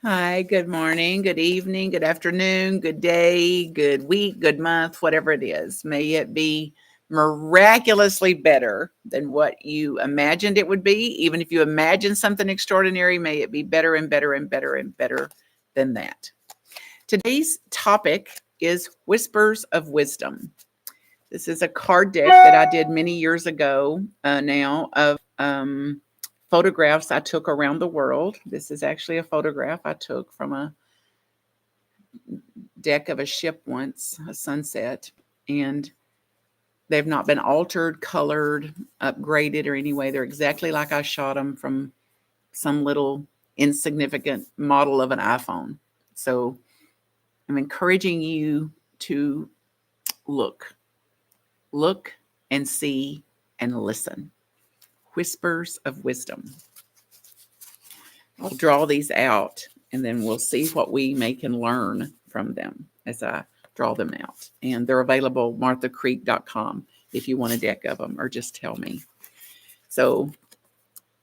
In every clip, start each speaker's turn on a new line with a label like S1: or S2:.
S1: Hi, good morning, good evening, good afternoon, good day, good week, good month, whatever it is. May it be miraculously better than what you imagined it would be. Even if you imagine something extraordinary, may it be better and better and better and better than that. Today's topic is Whispers of Wisdom. This is a card deck that I did many years ago now of photographs I took around the world. This is actually a photograph I took from a deck of a ship once, a sunset, and they've not been altered, colored, upgraded, or any way. They're exactly like I shot them from some little insignificant model of an iPhone. So I'm encouraging you to look, look and see and listen. Whispers of wisdom. I'll draw these out and then we'll see what we may can learn from them as I draw them out. And they're available marthacreek.com if you want a deck of them or just tell me. So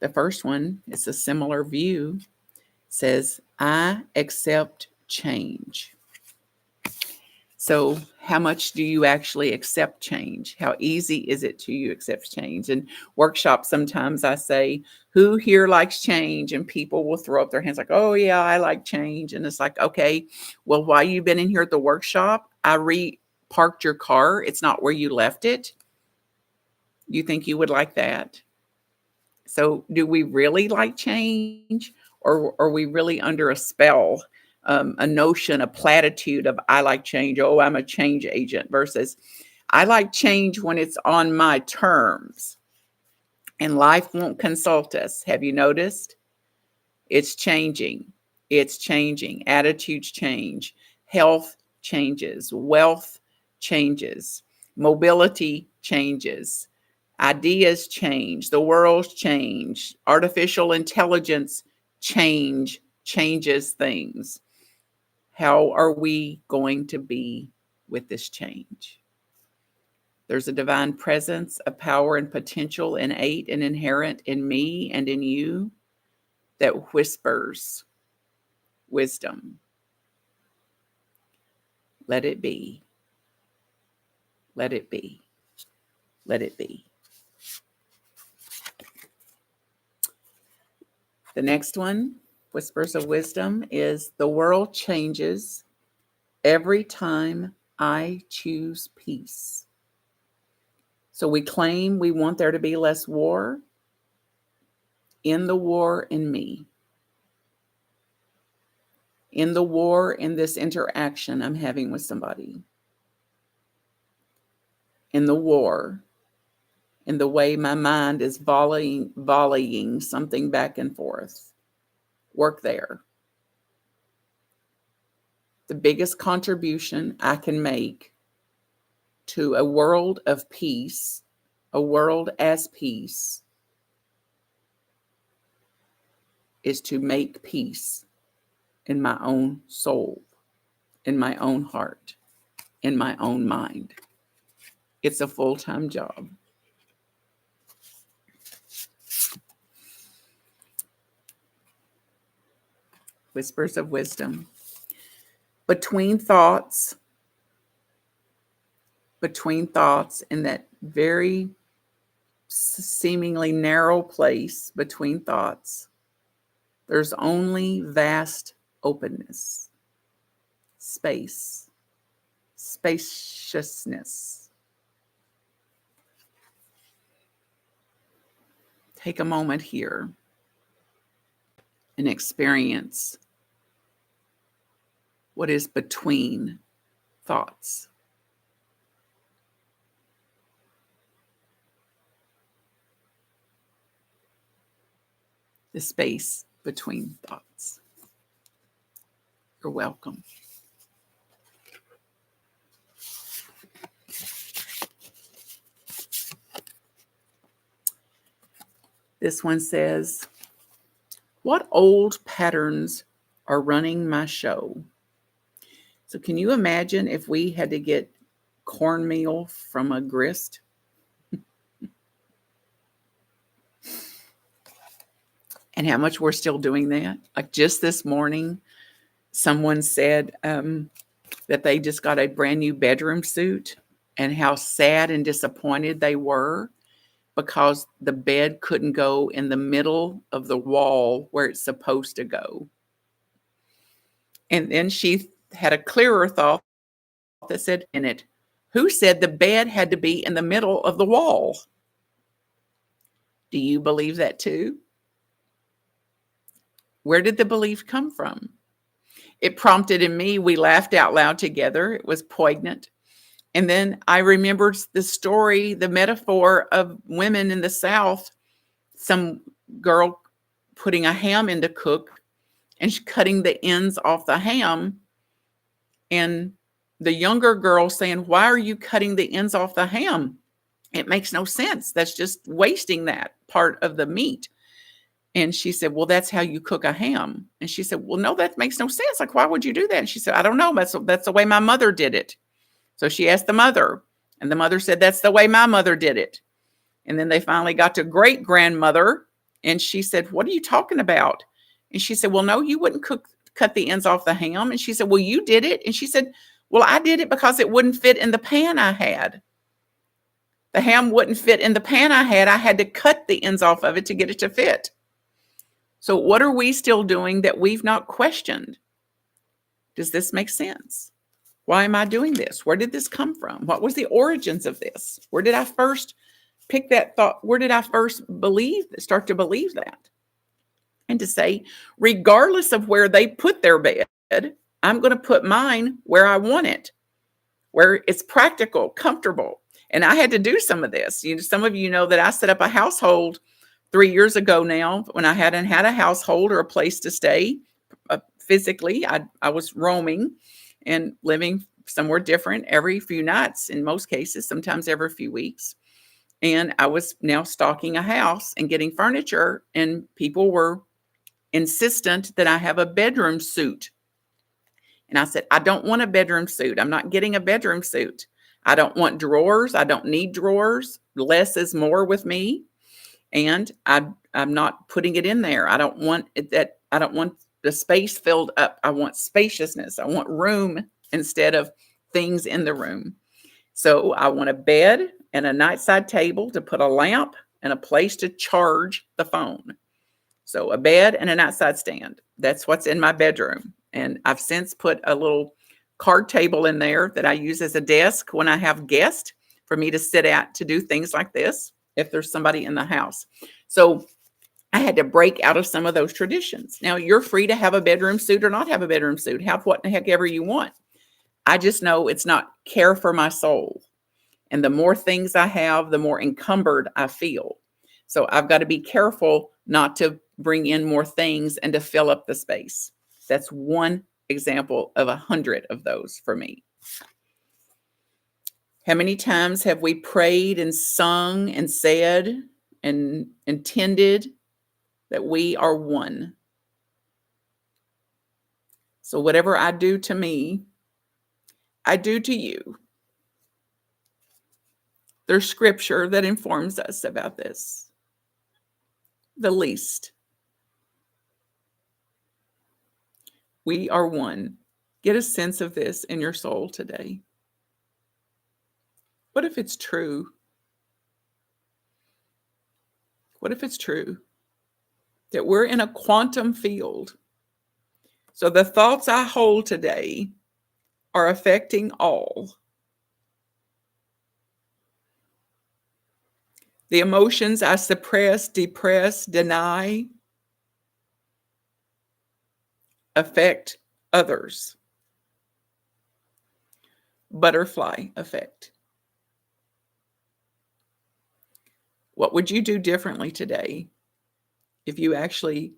S1: the first one is a similar view. It says, I accept change. So how much do you actually accept change? How easy is it to you accept change? In workshops, sometimes I say, who here likes change? And people will throw up their hands like, oh yeah, I like change. And it's like, okay, well, while you've been in here at the workshop, I parked your car. It's not where you left it. You think you would like that? So do we really like change, or are we really under a spell, a notion, a platitude of I like change, oh, I'm a change agent, versus I like change when it's on my terms and life won't consult us. Have you noticed? It's changing. It's changing. Attitudes change. Health changes. Wealth changes. Mobility changes. Ideas change. The world's change. Artificial intelligence changes things. How are we going to be with this change? There's a divine presence, a power and potential innate and inherent in me and in you that whispers wisdom. Let it be. Let it be. Let it be. The next one, Whispers of Wisdom, is the world changes every time I choose peace. So we claim we want there to be less war. In the war in me. In the war in this interaction I'm having with somebody. In the war in the way my mind is volleying something back and forth. Work there. The biggest contribution I can make to a world of peace, a world as peace, is to make peace in my own soul, in my own heart, in my own mind. It's a full-time job. Whispers of wisdom. Between thoughts in that very seemingly narrow place between thoughts, there's only vast openness, space, spaciousness. Take a moment here and experience what is between thoughts. The space between thoughts. You're welcome. This one says, what old patterns are running my show? So can you imagine if we had to get cornmeal from a grist? And how much we're still doing that? Like just this morning, someone said that they just got a brand new bedroom suit and how sad and disappointed they were because the bed couldn't go in the middle of the wall where it's supposed to go. And then she had a clearer thought that said in it, who said the bed had to be in the middle of the wall? Do you believe that too? Where did the belief come from? It prompted in me, we laughed out loud together. It was poignant. And then I remembered the story, the metaphor of women in the South, some girl putting a ham in to cook and cutting the ends off the ham. And the younger girl saying, why are you cutting the ends off the ham? It makes no sense. That's just wasting that part of the meat. And she said, well, that's how you cook a ham. And she said, well, no, that makes no sense. Like, why would you do that? And she said, I don't know. That's the way my mother did it. So she asked the mother, and the mother said, that's the way my mother did it. And then they finally got to great grandmother, and she said, what are you talking about? And she said, well, no, you wouldn't cut the ends off the ham. And she said, well, you did it. And she said, well, I did it because it wouldn't fit in the pan I had. The ham wouldn't fit in the pan I had. I had to cut the ends off of it to get it to fit. So what are we still doing that we've not questioned? Does this make sense? Why am I doing this? Where did this come from? What was the origins of this? Where did I first pick that thought? Where did I first start to believe that? And to say, regardless of where they put their bed, I'm going to put mine where I want it, where it's practical, comfortable. And I had to do some of this. Some of you know that I set up a household 3 years ago now when I hadn't had a household or a place to stay physically. I was roaming and living somewhere different every few nights in most cases, sometimes every few weeks. And I was now stocking a house and getting furniture, and people were insistent that I have a bedroom suit. And I said, I don't want a bedroom suit. I'm not getting a bedroom suit. I don't want drawers. I don't need drawers. Less is more with me. And I'm not putting it in there. I don't want that. I don't want the space filled up. I want spaciousness. I want room instead of things in the room. So I want a bed and a nightside table to put a lamp and a place to charge the phone. So a bed and a nightside stand. That's what's in my bedroom. And I've since put a little card table in there that I use as a desk when I have guests for me to sit at to do things like this if there's somebody in the house. So I had to break out of some of those traditions. Now, you're free to have a bedroom suit or not have a bedroom suit. Have what the heck ever you want. I just know it's not care for my soul. And the more things I have, the more encumbered I feel. So I've got to be careful not to bring in more things and to fill up the space. That's one example of 100 of those for me. How many times have we prayed and sung and said and intended that we are one? So whatever I do to me, I do to you. There's scripture that informs us about this. The least. We are one. Get a sense of this in your soul today. What if it's true? What if it's true that we're in a quantum field? So the thoughts I hold today are affecting all. The emotions I suppress, depress, deny affect others. Butterfly effect. What would you do differently today if you actually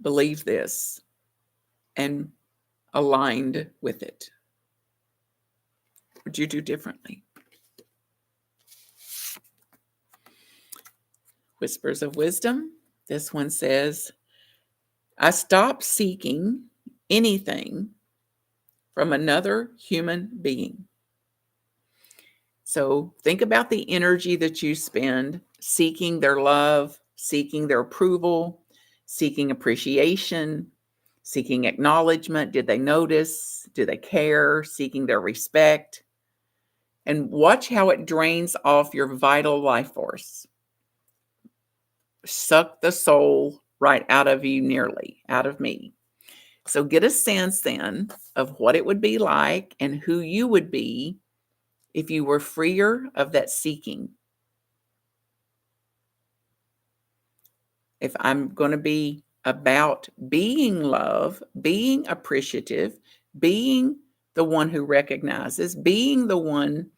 S1: believe this and aligned with it? What would you do differently? Whispers of Wisdom. This one says, I stopped seeking anything from another human being. So think about the energy that you spend seeking their love, seeking their approval, seeking appreciation, Seeking acknowledgement. Did they notice? Do they care? Seeking their respect. And watch how it drains off your vital life force. Suck the soul right out of you, nearly out of me. So get a sense then of what it would be like and who you would be if you were freer of that seeking. If I'm going to be about being love, being appreciative, being the one who recognizes, being the one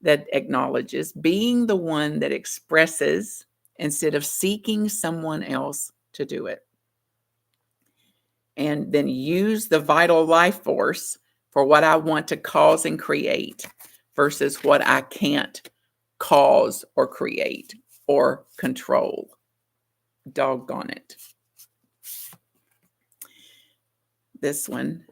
S1: that acknowledges, being the one that expresses instead of seeking someone else to do it. And then use the vital life force for what I want to cause and create versus what I can't cause or create or control. Doggone it. This one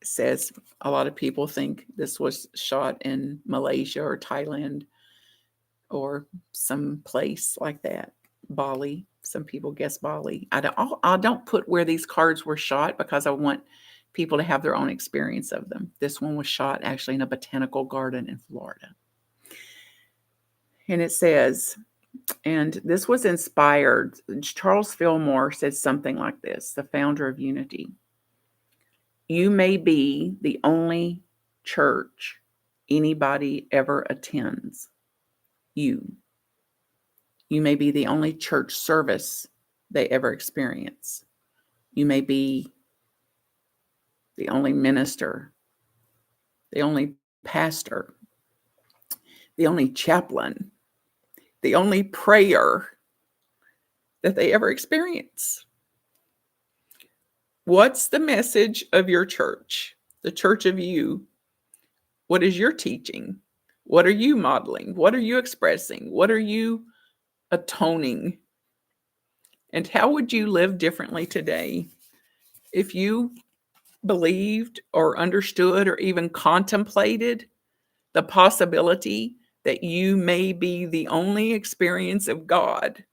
S1: says a lot of people think this was shot in Malaysia or Thailand or some place like that. Bali. Some people guess Bali. I don't put where these cards were shot because I want people to have their own experience of them. This one was shot actually in a botanical garden in Florida. And it says, and this was inspired, Charles Fillmore said something like this, the founder of Unity. You may be the only church anybody ever attends. You may be the only church service they ever experience. You may be the only minister, the only pastor, the only chaplain, the only prayer that they ever experience. What's the message of your church? The church of you. What is your teaching? What are you modeling? What are you expressing? What are you atoning? And how would you live differently today if you believed or understood or even contemplated the possibility that you may be the only experience of God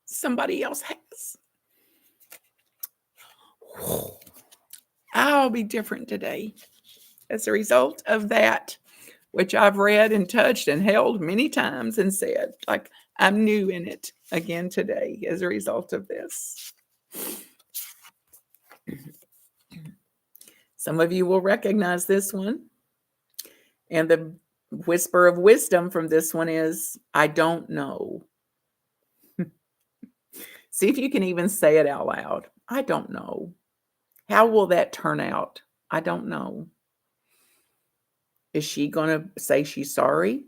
S1: somebody else has? I'll be different today as a result of that, which I've read and touched and held many times and said, like, I'm new in it again today as a result of this. Some of you will recognize this one. And the whisper of wisdom from this one is, I don't know. See if you can even say it out loud. I don't know. How will that turn out? I don't know. Is she going to say she's sorry?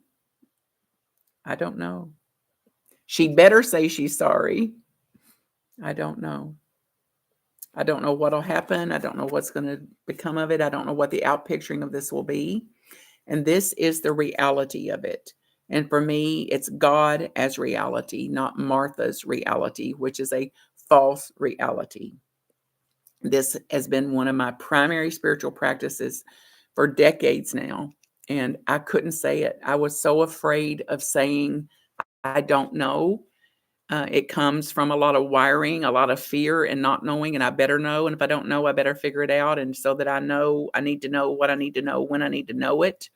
S1: I don't know. She'd better say she's sorry. I don't know. I don't know what'll happen. I don't know what's going to become of it. I don't know what the outpicturing of this will be. And this is the reality of it. And for me, it's God as reality, not Martha's reality, which is a false reality. This has been one of my primary spiritual practices for decades now. And I couldn't say it. I was so afraid of saying, I don't know. It comes from a lot of wiring, a lot of fear and not knowing, and I better know. And if I don't know, I better figure it out. And so that I know, I need to know what I need to know when I need to know it.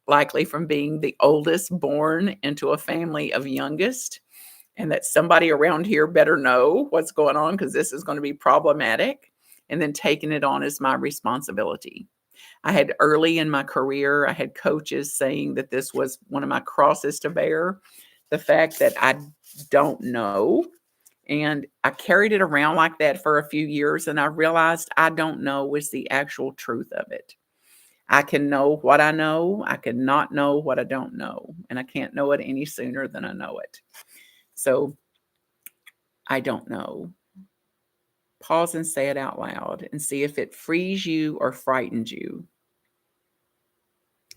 S1: Likely from being the oldest born into a family of youngest, and that somebody around here better know what's going on because this is going to be problematic, and then taking it on as my responsibility. I had early in my career, I had coaches saying that this was one of my crosses to bear, the fact that I don't know. And I carried it around like that for a few years, and I realized I don't know is the actual truth of it. I can know what I know. I can not know what I don't know. And I can't know it any sooner than I know it. So I don't know. Pause and say it out loud and see if it frees you or frightens you.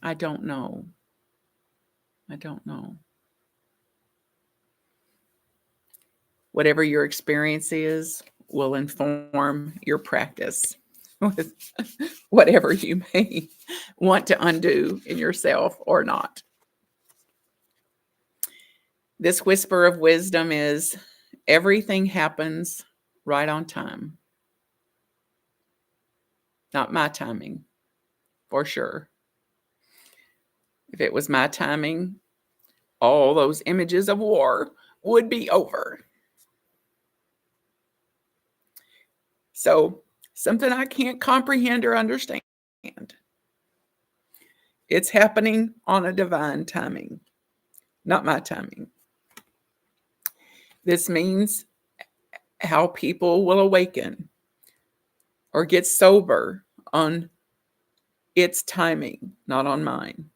S1: I don't know. I don't know. Whatever your experience is will inform your practice with whatever you may want to undo in yourself or not. This whisper of wisdom is everything happens right on time. Not my timing, for sure. If it was my timing, all those images of war would be over. So, something I can't comprehend or understand. It's happening on a divine timing, not my timing. This means how people will awaken or get sober on its timing, not on mine.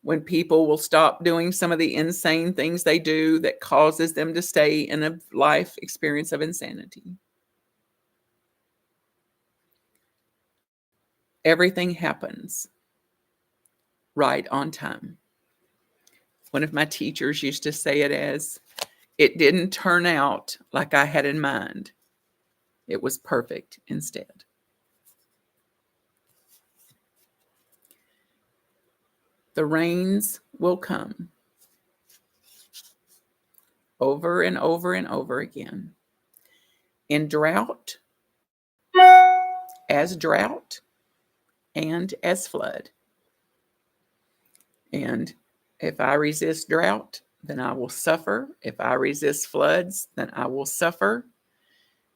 S1: When people will stop doing some of the insane things they do that causes them to stay in a life experience of insanity. Everything happens right on time. One of my teachers used to say it as, it didn't turn out like I had in mind. It was perfect instead. The rains will come over and over and over again. In drought, and as flood. And if I resist drought, then I will suffer. If I resist floods, then I will suffer.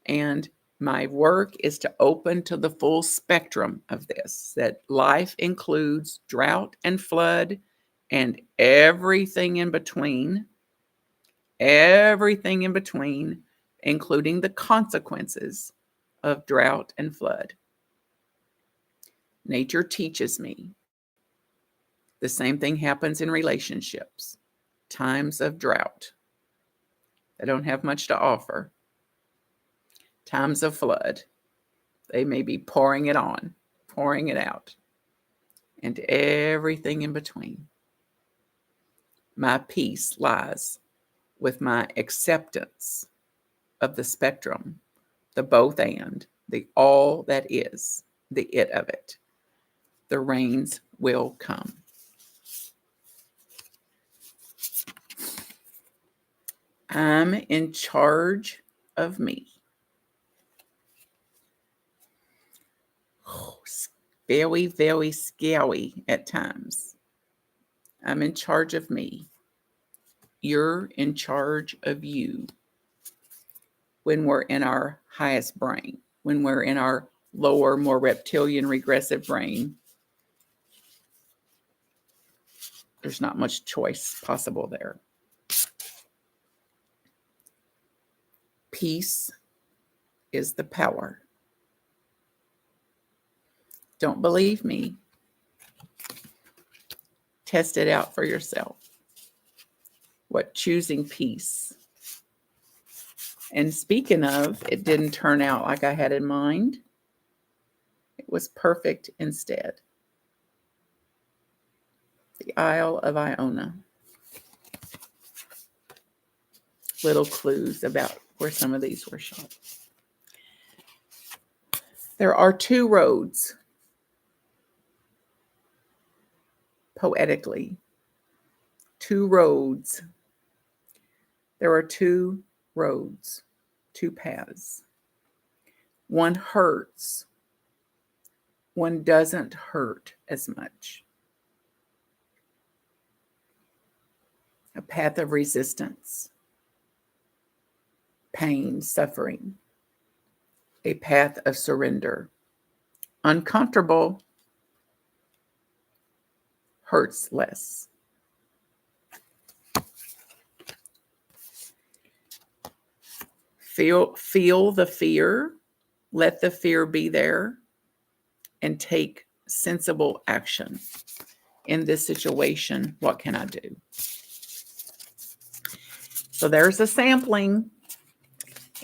S1: And my work is to open to the full spectrum of this, that life includes drought and flood and everything in between, including the consequences of drought and flood. Nature teaches me. The same thing happens in relationships. Times of drought. They don't have much to offer. Times of flood. They may be pouring it on, pouring it out, and everything in between. My peace lies with my acceptance of the spectrum, the both and, the all that is, the it of it. The rains will come. I'm in charge of me. Oh, very, very scary at times. I'm in charge of me. You're in charge of you. When we're in our highest brain, when we're in our lower, more reptilian, regressive brain, there's not much choice possible there. Peace is the power. Don't believe me? Test it out for yourself. What choosing peace? And speaking of, it didn't turn out like I had in mind. It was perfect instead. The Isle of Iona. Little clues about where some of these were shot. There are two roads, poetically. Two roads. There are two roads, two paths. One hurts. One doesn't hurt as much. A path of resistance, pain, suffering. A path of surrender. Uncomfortable, hurts less. Feel the fear, let the fear be there, and take sensible action. In this situation, what can I do? So there's a sampling,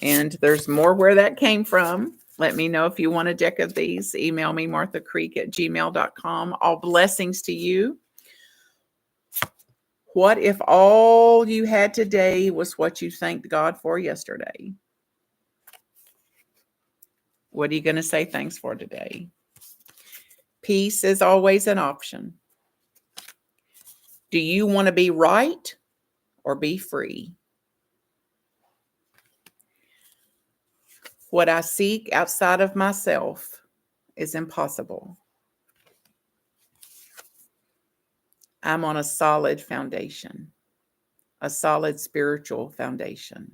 S1: and there's more where that came from. Let me know if you want a deck of these. Email me, marthacreek@gmail.com. All blessings to you. What if all you had today was what you thanked God for yesterday? What are you going to say thanks for today? Peace is always an option. Do you want to be right or be free? What I seek outside of myself is impossible. I'm on a solid foundation, a solid spiritual foundation,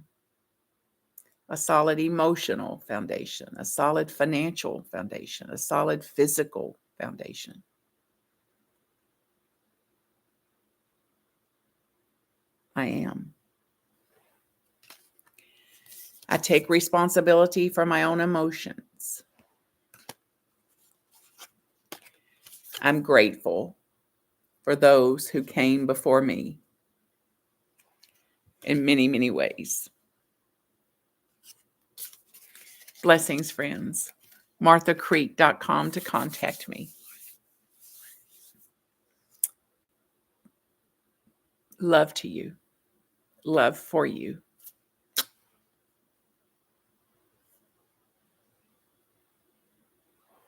S1: a solid emotional foundation, a solid financial foundation, a solid physical foundation. I am. I take responsibility for my own emotions. I'm grateful for those who came before me in many, many ways. Blessings, friends. MarthaCreek.com to contact me. Love to you. Love for you.